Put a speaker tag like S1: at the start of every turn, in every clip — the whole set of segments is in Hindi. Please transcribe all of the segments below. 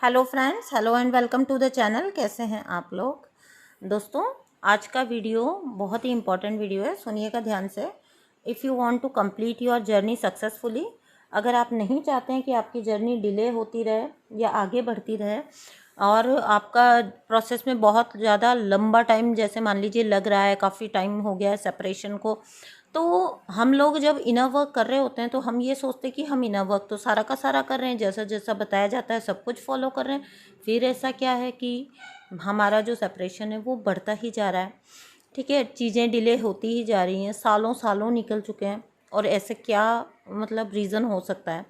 S1: Hello friends, hello and welcome to the channel. कैसे हैं आप लोग दोस्तों। आज का वीडियो बहुत ही इंपॉर्टेंट वीडियो है, सुनिएगा ध्यान से। If you want to complete your journey successfully, अगर आप नहीं चाहते हैं कि आपकी जर्नी डिले होती रहे या आगे बढ़ती रहे और आपका प्रोसेस में बहुत ज़्यादा लंबा टाइम जैसे मान लीजिए लग रहा है, काफ़ी टाइम हो गया है सेपरेशन को, तो हम लोग जब इनर वर्क कर रहे होते हैं तो हम ये सोचते हैं कि हम इनर वर्क तो सारा का सारा कर रहे हैं, जैसा जैसा बताया जाता है सब कुछ फॉलो कर रहे हैं। फिर ऐसा क्या है कि हमारा जो सेपरेशन है वो बढ़ता ही जा रहा है। ठीक है, चीज़ें डिले होती ही जा रही हैं, सालों सालों निकल चुके हैं और ऐसे क्या मतलब रीज़न हो सकता है।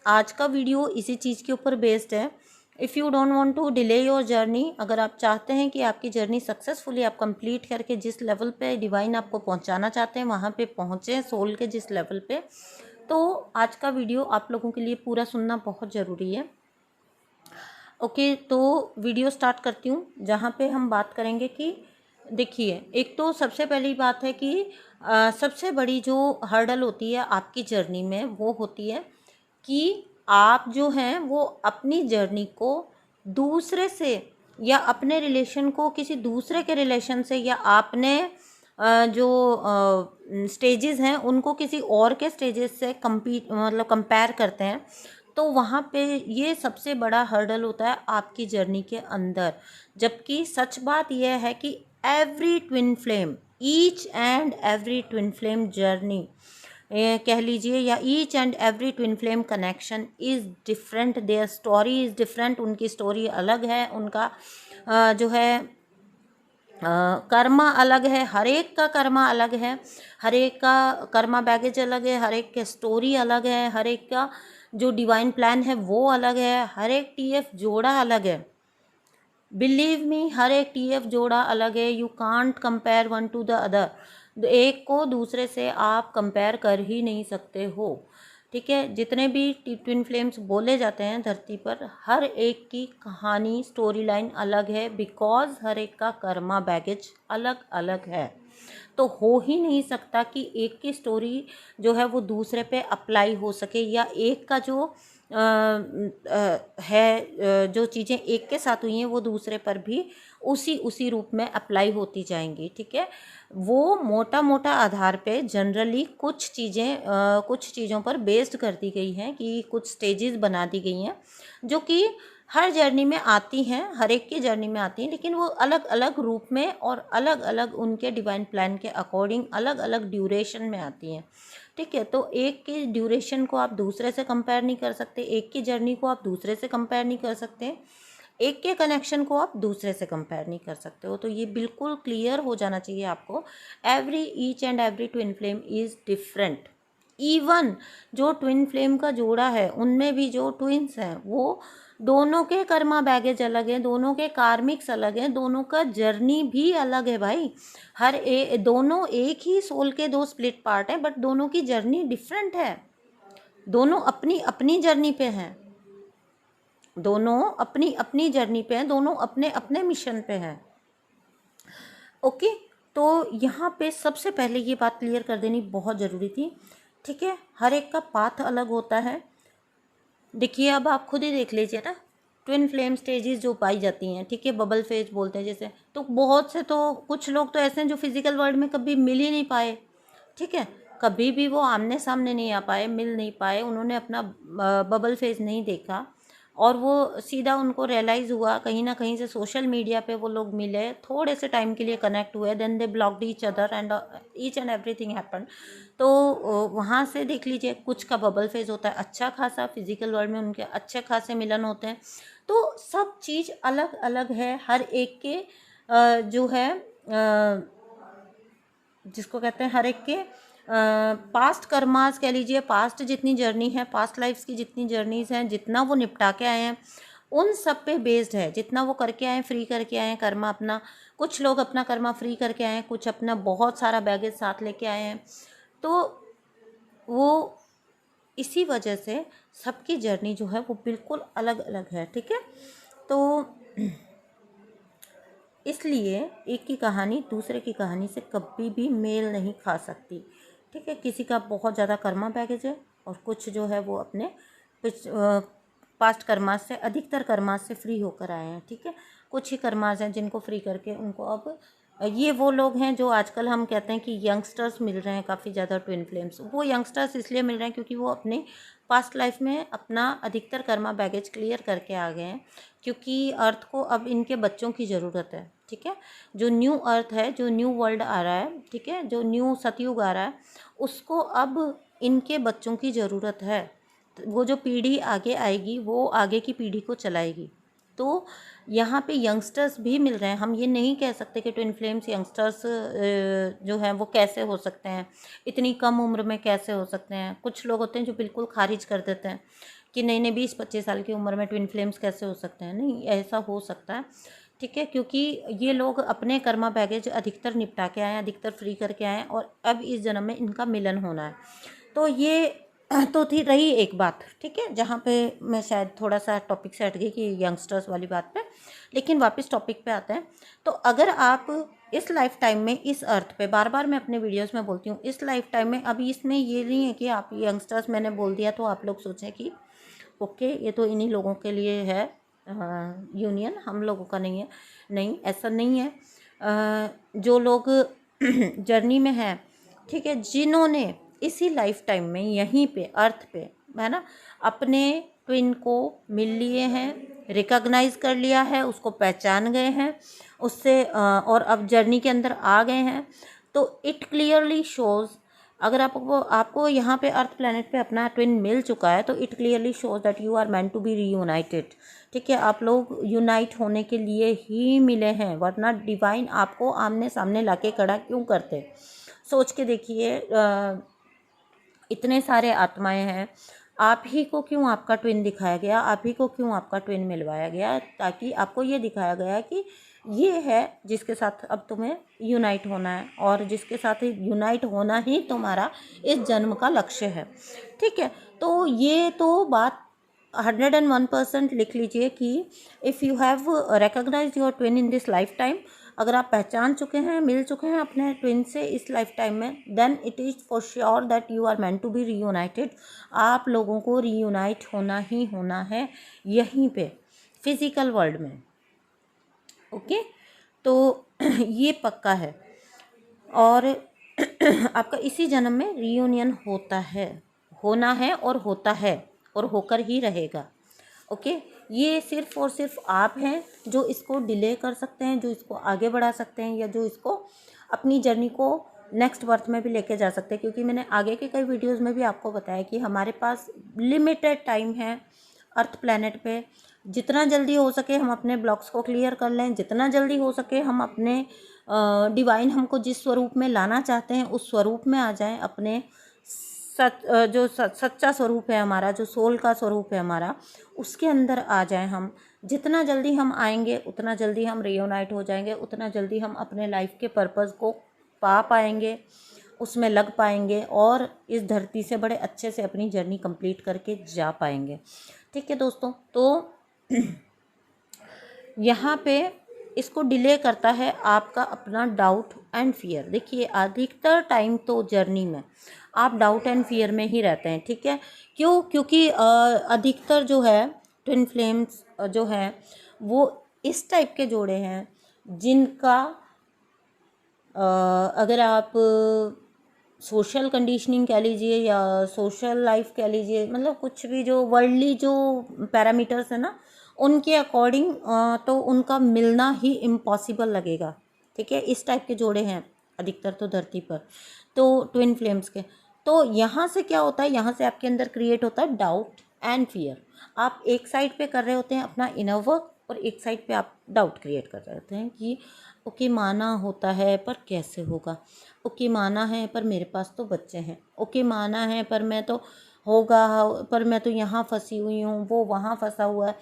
S1: आज का वीडियो इसी चीज़ के ऊपर बेस्ड है। If you don't want to delay your journey, अगर आप चाहते हैं कि आपकी जर्नी सक्सेसफुली आप कंप्लीट करके जिस लेवल पे डिवाइन आपको पहुंचाना चाहते हैं वहाँ पे पहुँचें, सोल के जिस लेवल पे, तो आज का वीडियो आप लोगों के लिए पूरा सुनना बहुत ज़रूरी है। ओके, तो वीडियो स्टार्ट करती हूँ, जहाँ पे हम बात करेंगे कि देखिए, एक तो सबसे पहली बात है कि सबसे बड़ी जो हर्डल होती है आपकी जर्नी में वो होती है कि आप जो हैं वो अपनी जर्नी को दूसरे से या अपने रिलेशन को किसी दूसरे के रिलेशन से या आपने जो स्टेजेस हैं उनको किसी और के स्टेजेस से कंपेयर करते हैं। तो वहाँ पे ये सबसे बड़ा हर्डल होता है आपकी जर्नी के अंदर। जबकि सच बात यह है कि every twin flame, each and every twin flame journey कह लीजिए, या each and every twin flame connection is different, their story is different. उनकी स्टोरी अलग है, उनका जो है कर्मा अलग है, हर एक का कर्मा अलग है, हर एक का कर्मा बैगेज अलग है, हर एक की स्टोरी अलग है, हर एक का जो डिवाइन प्लान है वो अलग है, हर एक टीएफ जोड़ा अलग है। बिलीव मी, हर एक टीएफ जोड़ा अलग है। You can't compare one two the other. एक को दूसरे से आप कंपेयर कर ही नहीं सकते हो। ठीक है, जितने भी ट्विन फ्लेम्स बोले जाते हैं धरती पर, हर एक की कहानी स्टोरी लाइन अलग है, बिकॉज हर एक का कर्मा बैगेज अलग अलग है। तो हो ही नहीं सकता कि एक की स्टोरी जो है वो दूसरे पे अप्लाई हो सके, या एक का जो जो चीज़ें एक के साथ हुई हैं वो दूसरे पर भी उसी रूप में अप्लाई होती जाएंगी। ठीक है, वो मोटा मोटा आधार पे जनरली कुछ चीज़ों पर बेस्ड कर दी गई हैं, कि कुछ स्टेजेस बना दी गई हैं जो कि हर जर्नी में आती हैं, हर एक की जर्नी में आती हैं, लेकिन वो अलग अलग रूप में और अलग अलग उनके डिवाइन प्लान के अकॉर्डिंग अलग अलग ड्यूरेशन में आती हैं। ठीक है, तो एक की ड्यूरेशन को आप दूसरे से कंपेयर नहीं कर सकते, एक की जर्नी को आप दूसरे से कंपेयर नहीं कर सकते, एक के कनेक्शन को आप दूसरे से कंपेयर नहीं कर सकते हो। तो ये बिल्कुल क्लियर हो जाना चाहिए आपको। Each and every twin flame is different. Even जो ट्विन फ्लेम का जोड़ा है उनमें भी जो ट्विन्स हैं वो दोनों के कर्मा बैगेज अलग है, दोनों के कार्मिक्स अलग हैं, दोनों का जर्नी भी अलग है भाई। दोनों एक ही सोल के दो स्प्लिट पार्ट हैं, बट दोनों की जर्नी डिफरेंट है। दोनों अपनी अपनी जर्नी पे हैं, दोनों अपनी अपनी जर्नी पे हैं, दोनों अपने अपने मिशन पे हैं। ओके, तो यहाँ पे सबसे पहले ये बात क्लियर कर देनी बहुत ज़रूरी थी। ठीक है, हर एक का पाथ अलग होता है। देखिए, अब आप खुद ही देख लीजिए ना, ट्विन फ्लेम स्टेजेस जो पाई जाती हैं, ठीक है, बबल फेज बोलते हैं जैसे, तो बहुत से, तो कुछ लोग तो ऐसे हैं जो फिजिकल वर्ल्ड में कभी मिल ही नहीं पाए। ठीक है, कभी भी वो आमने सामने नहीं आ पाए, मिल नहीं पाए, उन्होंने अपना बबल फेज नहीं देखा, और वो सीधा उनको रियलाइज़ हुआ कहीं ना कहीं से, सोशल मीडिया पे वो लोग मिले, थोड़े से टाइम के लिए कनेक्ट हुए, then they blocked each other and each and everything happen. तो वहाँ से देख लीजिए, कुछ का बबल फेज होता है अच्छा खासा, फिजिकल वर्ल्ड में उनके अच्छे खासे मिलन होते हैं। तो सब चीज़ अलग अलग है, हर एक के जो है जिसको कहते हैं हर एक के पास्ट कर्मास कह लीजिए, पास्ट जितनी जर्नी है, पास्ट लाइफ्स की जितनी जर्नीज़ हैं, जितना वो निपटा के आए हैं, उन सब पे बेस्ड है। जितना वो करके आए हैं, फ्री करके आए हैं कर्मा अपना, कुछ लोग अपना कर्मा फ्री करके आए हैं, कुछ अपना बहुत सारा बैगेज साथ लेके आए हैं। तो वो इसी वजह से सबकी जर्नी जो है वो बिल्कुल अलग अलग है। ठीक है, तो इसलिए एक की कहानी दूसरे की कहानी से कभी भी मेल नहीं खा सकती। ठीक है, किसी का बहुत ज़्यादा कर्मा बैगेज है और कुछ जो है वो अपने पास्ट कर्मास से, अधिकतर कर्मास से फ्री होकर आए हैं, ठीक है। कुछ ही कर्मास हैं जिनको फ्री करके उनको अब ये वो लोग हैं जो आजकल हम कहते हैं कि यंगस्टर्स मिल रहे हैं काफ़ी ज़्यादा ट्विन फ्लेम्स। वो यंगस्टर्स इसलिए मिल रहे हैं क्योंकि वो अपने पास्ट लाइफ में अपना अधिकतर कर्मा बैगेज क्लियर करके आ गए हैं, क्योंकि अर्थ को अब इनके बच्चों की ज़रूरत है, ठीक है। जो न्यू अर्थ है, जो न्यू वर्ल्ड आ रहा है, ठीक है, जो न्यू सतयुग आ रहा है, उसको अब इनके बच्चों की ज़रूरत है। वो जो पीढ़ी आगे आएगी वो आगे की पीढ़ी को चलाएगी। तो यहाँ पे यंगस्टर्स भी मिल रहे हैं। हम ये नहीं कह सकते कि ट्विन फ्लेम्स यंगस्टर्स जो हैं वो कैसे हो सकते हैं, इतनी कम उम्र में कैसे हो सकते हैं। कुछ लोग होते हैं जो बिल्कुल खारिज कर देते हैं कि नहीं नहीं 20-25 साल की उम्र में ट्विन फ्लेम्स कैसे हो सकते हैं। नहीं, ऐसा हो सकता है, ठीक है, क्योंकि ये लोग अपने कर्मा बैगेज अधिकतर निपटा के आए हैं, अधिकतर फ्री करके आए हैं और अब इस जन्म में इनका मिलन होना है। तो ये तो थी रही एक बात, ठीक है, जहाँ पे मैं शायद थोड़ा सा टॉपिक से हट गई कि यंगस्टर्स वाली बात पे, लेकिन वापस टॉपिक पे आते हैं। तो अगर आप इस लाइफ टाइम में इस अर्थ पे, बार बार मैं अपने वीडियोस में बोलती हूँ, इस लाइफ टाइम में, अभी इसमें ये नहीं है कि आप यंगस्टर्स मैंने बोल दिया तो आप लोग सोचें कि ओके ये तो इन्हीं लोगों के लिए है यूनियन, हम लोगों का नहीं है। नहीं, ऐसा नहीं है। जो लोग जर्नी में हैं, ठीक है, जिन्होंने इसी लाइफ टाइम में यहीं पे अर्थ पे, है ना, अपने ट्विन को मिल लिए हैं, रिकॉग्नाइज कर लिया है, उसको पहचान गए हैं, उससे और अब जर्नी के अंदर आ गए हैं, तो इट क्लियरली शोज़, अगर आपको यहाँ पे अर्थ प्लेनेट पे अपना ट्विन मिल चुका है तो it clearly shows that you are meant to be reunited, ठीक है। आप लोग यूनाइट होने के लिए ही मिले हैं, वरना डिवाइन आपको आमने सामने लाके खड़ा क्यों करते। सोच के देखिए, इतने सारे आत्माएं हैं, आप ही को क्यों आपका ट्विन दिखाया गया, आप ही को क्यों आपका ट्विन मिलवाया गया, ताकि आपको ये दिखाया गया कि ये है जिसके साथ अब तुम्हें यूनाइट होना है और जिसके साथ यूनाइट होना ही तुम्हारा इस जन्म का लक्ष्य है, ठीक है। तो ये तो बात 101% लिख लीजिए कि if you have recognised your twin in this life time, अगर आप पहचान चुके हैं, मिल चुके हैं अपने ट्विन से इस लाइफ टाइम में, then it is for sure that you are meant to be reunited. आप लोगों को रीयूनाइट होना ही होना है यहीं पे फिजिकल वर्ल्ड में, ओके। तो ये पक्का है और आपका इसी जन्म में रीयूनियन होता है, होना है और होता है और होकर ही रहेगा, ओके। ये सिर्फ और सिर्फ आप हैं जो इसको डिले कर सकते हैं, जो इसको आगे बढ़ा सकते हैं, या जो इसको अपनी जर्नी को नेक्स्ट बर्थ में भी लेके जा सकते हैं, क्योंकि मैंने आगे के कई वीडियोस में भी आपको बताया कि हमारे पास लिमिटेड टाइम है अर्थ प्लैनेट पे। जितना जल्दी हो सके हम अपने ब्लॉक्स को क्लियर कर लें, जितना जल्दी हो सके हम अपने डिवाइन हमको जिस स्वरूप में लाना चाहते हैं उस स्वरूप में आ जाएं, अपने जो सच्चा स्वरूप है हमारा, जो सोल का स्वरूप है हमारा, उसके अंदर आ जाएं हम। जितना जल्दी हम आएंगे उतना जल्दी हम रियूनाइट हो जाएंगे, उतना जल्दी हम अपने लाइफ के पर्पस को पा पाएंगे, उसमें लग पाएंगे और इस धरती से बड़े अच्छे से अपनी जर्नी कंप्लीट करके जा पाएंगे, ठीक है दोस्तों। तो यहाँ पे इसको डिले करता है आपका अपना डाउट एंड फियर। देखिए अधिकतर टाइम तो जर्नी में आप डाउट एंड फियर में ही रहते हैं, ठीक है। क्यों? क्योंकि अधिकतर जो है ट्विन फ्लेम्स जो हैं वो इस टाइप के जोड़े हैं जिनका अगर आप सोशल कंडीशनिंग कह लीजिए या सोशल लाइफ कह लीजिए, मतलब कुछ भी जो वर्ल्डली जो पैरामीटर्स है ना, उनके अकॉर्डिंग तो उनका मिलना ही इम्पॉसिबल लगेगा, ठीक है। इस टाइप के जोड़े हैं अधिकतर तो धरती पर, तो ट्विन फ्लेम्स के। तो यहाँ से क्या होता है, यहाँ से आपके अंदर क्रिएट होता है डाउट एंड फियर। आप एक साइड पे कर रहे होते हैं अपना इनर वर्क और एक साइड पे आप डाउट क्रिएट कर रहे होते हैं कि ओके माना होता है पर कैसे होगा, ओके माना है पर मेरे पास तो बच्चे हैं, ओके माना है पर मैं तो होगा, पर मैं तो यहाँ फंसी हुई हूँ, वो वहाँ फंसा हुआ है।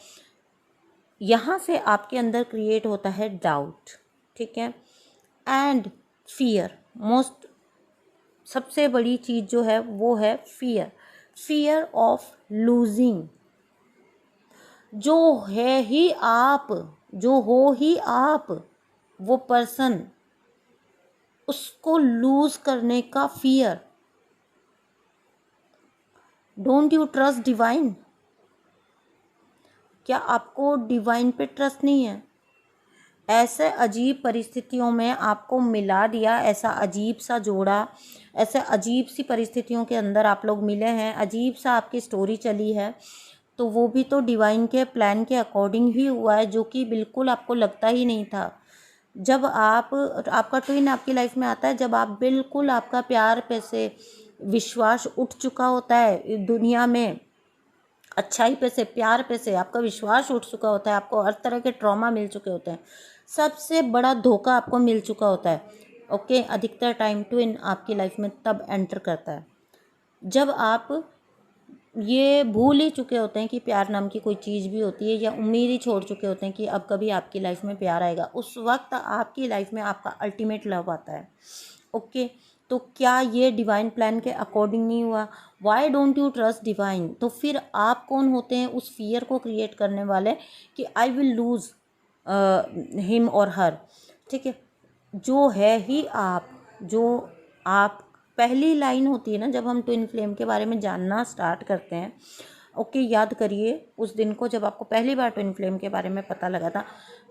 S1: यहाँ से आपके अंदर क्रिएट होता है डाउट, ठीक है, एंड फियर। मोस्ट सबसे बड़ी चीज़ जो है वो है फियर, फियर ऑफ लूजिंग। जो है ही आप, जो हो ही आप, वो पर्सन, उसको लूज करने का fear. Don't you trust divine? क्या आपको डिवाइन पे ट्रस्ट नहीं है? ऐसे अजीब परिस्थितियों में आपको मिला दिया, ऐसा अजीब सा जोड़ा, ऐसे अजीब सी परिस्थितियों के अंदर आप लोग मिले हैं, अजीब सा आपकी स्टोरी चली है, तो वो भी तो डिवाइन के प्लान के अकॉर्डिंग ही हुआ है, जो कि बिल्कुल आपको लगता ही नहीं था। जब आपका ट्विन आपकी लाइफ में आता है, जब आप बिल्कुल आपका प्यार पे से विश्वास उठ चुका होता है दुनिया में, अच्छाई पे से, प्यार पे से आपका विश्वास उठ चुका होता है, आपको हर तरह के ट्रॉमा मिल चुके होते हैं, सबसे बड़ा धोखा आपको मिल चुका होता है। ओके, अधिकतर टाइम ट्विन आपकी लाइफ में तब एंटर करता है जब आप ये भूल ही चुके होते हैं कि प्यार नाम की कोई चीज़ भी होती है, या उम्मीद ही छोड़ चुके होते हैं कि अब कभी आपकी लाइफ में प्यार आएगा। उस वक्त आपकी लाइफ में आपका अल्टीमेट लव आता है। ओके, तो क्या ये डिवाइन प्लान के अकॉर्डिंग नहीं हुआ? Why don't you trust divine? तो फिर आप कौन होते हैं उस फियर को क्रिएट करने वाले कि आई विल लूज हिम और हर? ठीक है, जो है ही आप, जो आप, पहली लाइन होती है ना जब हम ट्विन फ्लेम के बारे में जानना स्टार्ट करते हैं। ओके, याद करिए उस दिन को जब आपको पहली बार ट्विन फ्लेम के बारे में पता लगा था,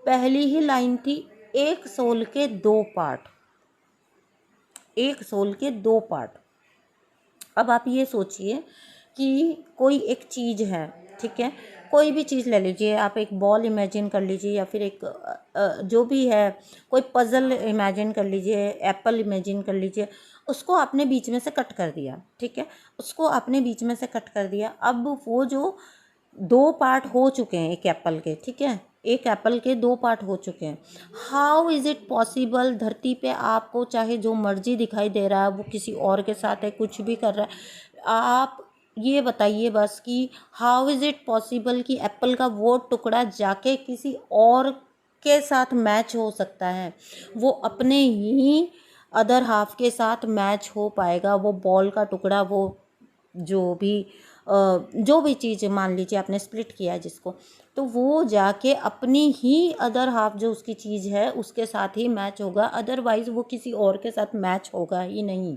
S1: पहली ही लाइन थी, एक सोल के दो पार्ट, एक सोल के दो पार्ट। अब आप ये सोचिए कि कोई एक चीज़ है, ठीक है, कोई भी चीज़ ले लीजिए, आप एक बॉल इमेजिन कर लीजिए, या फिर एक जो भी है, कोई पज़ल इमेजिन कर लीजिए, एप्पल इमेजिन कर लीजिए, उसको आपने बीच में से कट कर दिया, ठीक है, उसको आपने बीच में से कट कर दिया। अब वो जो दो पार्ट हो चुके हैं एक एप्पल के, ठीक है, एक एप्पल के दो पार्ट हो चुके हैं। How is it possible? धरती पे आपको चाहे जो मर्जी दिखाई दे रहा है, वो किसी और के साथ है, कुछ भी कर रहा है, आप ये बताइए बस कि हाउ इज़ इट पॉसिबल कि एप्पल का वो टुकड़ा जाके किसी और के साथ मैच हो सकता है? वो अपने ही अदर हाफ के साथ मैच हो पाएगा। वो बॉल का टुकड़ा, वो जो भी चीज़ मान लीजिए आपने स्प्लिट किया है जिसको, तो वो जाके अपनी ही अदर हाफ जो उसकी चीज़ है उसके साथ ही मैच होगा, अदरवाइज़ वो किसी और के साथ मैच होगा ही नहीं।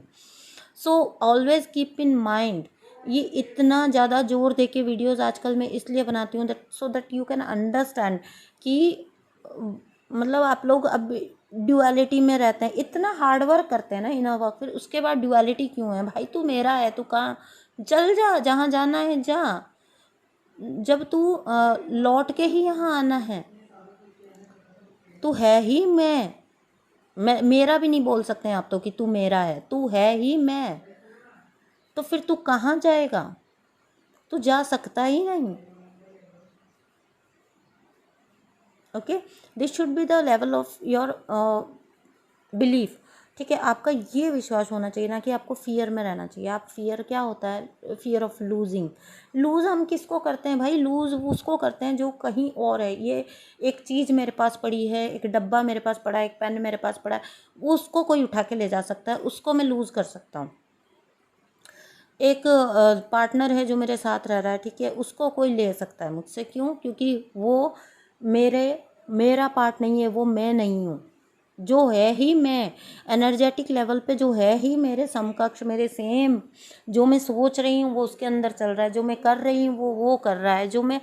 S1: So always keep in mind, ये इतना ज़्यादा जोर दे के वीडियोज़ आजकल मैं इसलिए बनाती हूँ so that you can understand कि मतलब आप लोग अब ड्युअलिटी में रहते हैं, इतना हार्ड वर्क करते हैं ना इनर वर्क, फिर उसके बाद ड्युअलिटी क्यों है? भाई तू मेरा है, तू कहाँ, चल जा, जहाँ जाना है जा, जब तू लौट के ही यहाँ आना है, तू है ही मैं मेरा भी नहीं बोल सकते हैं आप तो कि तू मेरा है, तू है ही मैं, तो फिर तू कहाँ जाएगा? तू जा सकता ही नहीं। Okay, this should be the level of your belief, ठीक है, आपका ये विश्वास होना चाहिए ना कि आपको फियर में रहना चाहिए। आप फियर क्या होता है? Fear of losing. लूज़ हम किसको करते हैं भाई? लूज़ उसको करते हैं जो कहीं और है। ये एक चीज़ मेरे पास पड़ी है, एक डब्बा मेरे पास पड़ा है, एक पेन मेरे पास पड़ा है, उसको कोई उठा के ले जा सकता है, उसको मैं लूज़ कर सकता हूँ। एक पार्टनर है जो मेरे साथ रह रहा है, ठीक है, उसको कोई ले सकता है मुझसे, क्यों? क्योंकि वो मेरा पार्ट नहीं है, वो मैं नहीं हूँ, जो है ही मैं, एनर्जेटिक लेवल पे जो है ही मेरे समकक्ष, मेरे सेम, जो मैं सोच रही हूँ वो उसके अंदर चल रहा है, जो मैं कर रही हूँ वो कर रहा है, जो मैं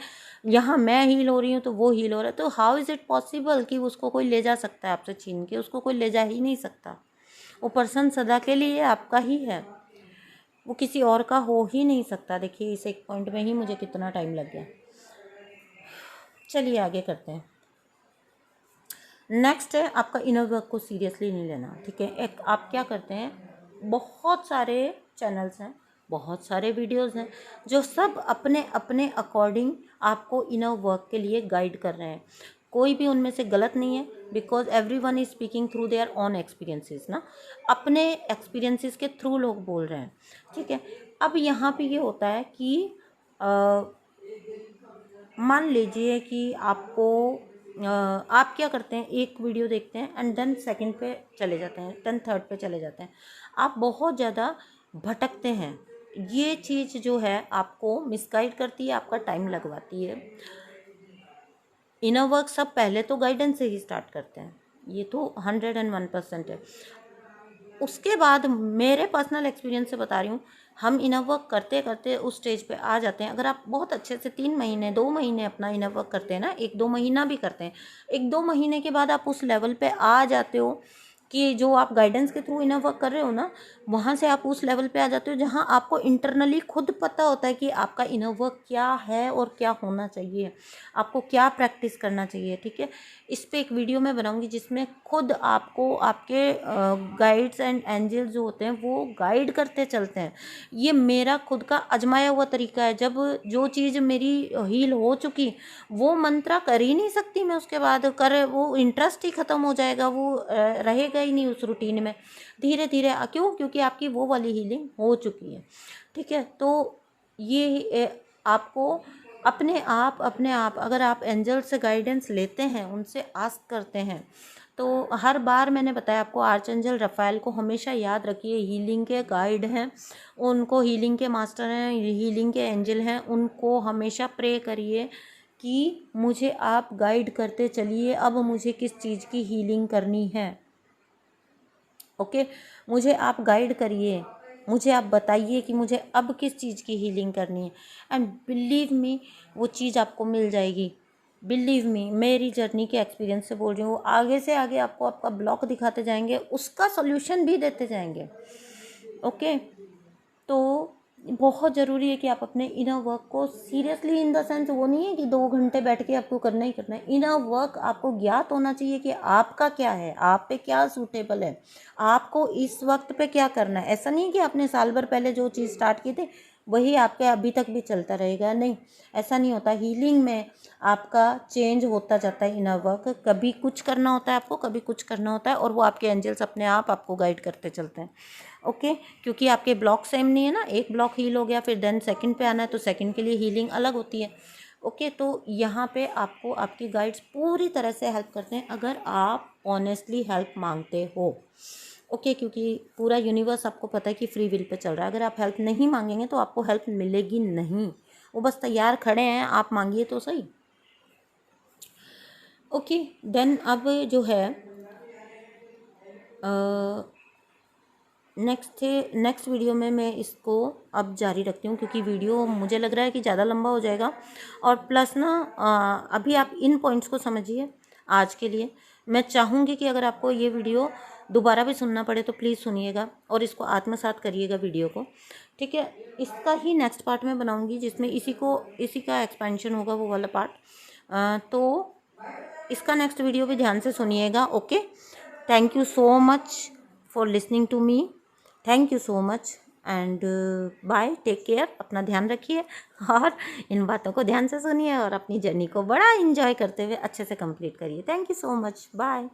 S1: यहाँ मैं हील हो रही हूँ तो वो हील हो रहा है। तो हाउ इज़ इट पॉसिबल कि उसको कोई ले जा सकता है आपसे छीन के? उसको कोई ले जा ही नहीं सकता। वो पर्सन सदा के लिए आपका ही है, वो किसी और का हो ही नहीं सकता। देखिए इस एक पॉइंट में ही मुझे कितना टाइम लग गया। चलिए आगे करते हैं। नेक्स्ट है आपका इनर वर्क को सीरियसली नहीं लेना, ठीक है। एक आप क्या करते हैं, बहुत सारे चैनल्स हैं, बहुत सारे वीडियोस हैं जो सब अपने अपने अकॉर्डिंग आपको इनर वर्क के लिए गाइड कर रहे हैं। कोई भी उनमें से गलत नहीं है, because everyone is speaking through their on experiences ना, अपने एक्सपीरियंसेस के थ्रू लोग बोल रहे हैं, ठीक है। अब यहाँ पे ये होता है कि मान लीजिए कि आपको आप क्या करते हैं, एक वीडियो देखते हैं एंड देन सेकंड पे चले जाते हैं, देन थर्ड पे चले जाते हैं, आप बहुत ज़्यादा भटकते हैं। ये चीज़ जो है आपको मिसगाइड करती है, आपका टाइम लगवाती है। इनर वर्क सब पहले तो गाइडेंस से ही स्टार्ट करते हैं, ये तो 101% है। उसके बाद मेरे पर्सनल एक्सपीरियंस से बता रही हूँ, हम इनर वर्क करते करते उस स्टेज पे आ जाते हैं। अगर आप बहुत अच्छे से 3 महीने 2 महीने अपना इनर वर्क करते हैं ना, 1-2 महीना भी करते हैं, 1-2 महीने के बाद आप उस लेवल पे आ जाते हो कि जो आप गाइडेंस के थ्रू इनर वर्क कर रहे हो ना, वहाँ से आप उस लेवल पे आ जाते हो जहाँ आपको इंटरनली खुद पता होता है कि आपका इनर वर्क क्या है और क्या होना चाहिए, आपको क्या प्रैक्टिस करना चाहिए। ठीक है, इस पे एक वीडियो मैं बनाऊंगी जिसमें खुद आपको आपके गाइड्स एंड एंजल जो होते हैं वो गाइड करते चलते हैं। ये मेरा खुद का आजमाया हुआ तरीका है। जब जो चीज़ मेरी हील हो चुकी, वो मंत्रा कर ही नहीं सकती मैं उसके बाद, कर वो इंटरेस्ट ही ख़त्म हो जाएगा, वो रहेगा ही नहीं उस रूटीन में। धीरे धीरे क्यों? क्योंकि आपकी वो वाली हीलिंग हो चुकी है। ठीक है, तो ये आपको अपने आप अगर आप एंजल से गाइडेंस लेते हैं, उनसे आस्क करते हैं, तो हर बार मैंने बताया आपको, आर्च एंजल रफ़ाएल को हमेशा याद रखिए, हीलिंग के गाइड हैं, उनको हीलिंग के मास्टर हैं, हीलिंग के एंजल हैं, उनको हमेशा प्रे करिए कि मुझे आप गाइड करते चलिए, अब मुझे किस चीज़ की हीलिंग करनी है। ओके, मुझे आप गाइड करिए, मुझे आप बताइए कि मुझे अब किस चीज़ की हीलिंग करनी है, एंड बिलीव मी वो चीज़ आपको मिल जाएगी। बिलीव मी, मेरी जर्नी के एक्सपीरियंस से बोल रही हूँ, वो आगे से आगे आपको आपका ब्लॉक दिखाते जाएंगे, उसका सॉल्यूशन भी देते जाएंगे। ओके, तो बहुत ज़रूरी है कि आप अपने इनर वर्क को सीरियसली, इन द सेंस वो नहीं है कि 2 घंटे बैठ के आपको करना ही करना है। इनर वर्क आपको ज्ञात होना चाहिए कि आपका क्या है, आप पे क्या सूटेबल है, आपको इस वक्त पे क्या करना है। ऐसा नहीं है कि आपने साल भर पहले जो चीज़ स्टार्ट की थी वही आपके अभी तक भी चलता रहेगा, नहीं, ऐसा नहीं होता। हीलिंग में आपका चेंज होता जाता है इनर वर्क, कभी कुछ करना होता है आपको, कभी कुछ करना होता है, और वो आपके एंजल्स अपने आप आपको गाइड करते चलते हैं। ओके, क्योंकि आपके ब्लॉक सेम नहीं है ना, एक ब्लॉक हील हो गया, फिर देन सेकंड पे आना है, तो सेकंड के लिए हीलिंग अलग होती है। ओके, तो यहाँ पे आपको आपकी गाइड्स पूरी तरह से हेल्प करते हैं अगर आप ऑनेस्टली हेल्प मांगते हो। ओके, क्योंकि पूरा यूनिवर्स आपको पता है कि फ्री विल पे चल रहा है। अगर आप हेल्प नहीं मांगेंगे तो आपको हेल्प मिलेगी नहीं, वो बस तैयार खड़े हैं, आप मांगिए तो सही। ओके, देन अब जो है नेक्स्ट वीडियो में मैं इसको अब जारी रखती हूँ, क्योंकि वीडियो मुझे लग रहा है कि ज़्यादा लंबा हो जाएगा। और प्लस ना अभी आप इन पॉइंट्स को समझिए आज के लिए। मैं चाहूँगी कि अगर आपको ये वीडियो दोबारा भी सुनना पड़े तो प्लीज़ सुनिएगा और इसको आत्मसात करिएगा वीडियो को। ठीक है, इसका ही नेक्स्ट पार्ट मैं बनाऊँगी जिसमें इसी का एक्सपेंशन होगा, वो वाला पार्ट। तो इसका नेक्स्ट वीडियो भी ध्यान से सुनिएगा। Okay, thank you so much for listening to me, thank you so much and bye, take care, अपना ध्यान रखिए और इन बातों को ध्यान से सुनिए और अपनी जर्नी को बड़ा एंजॉय करते हुए अच्छे से कंप्लीट करिए। Thank you so much, bye.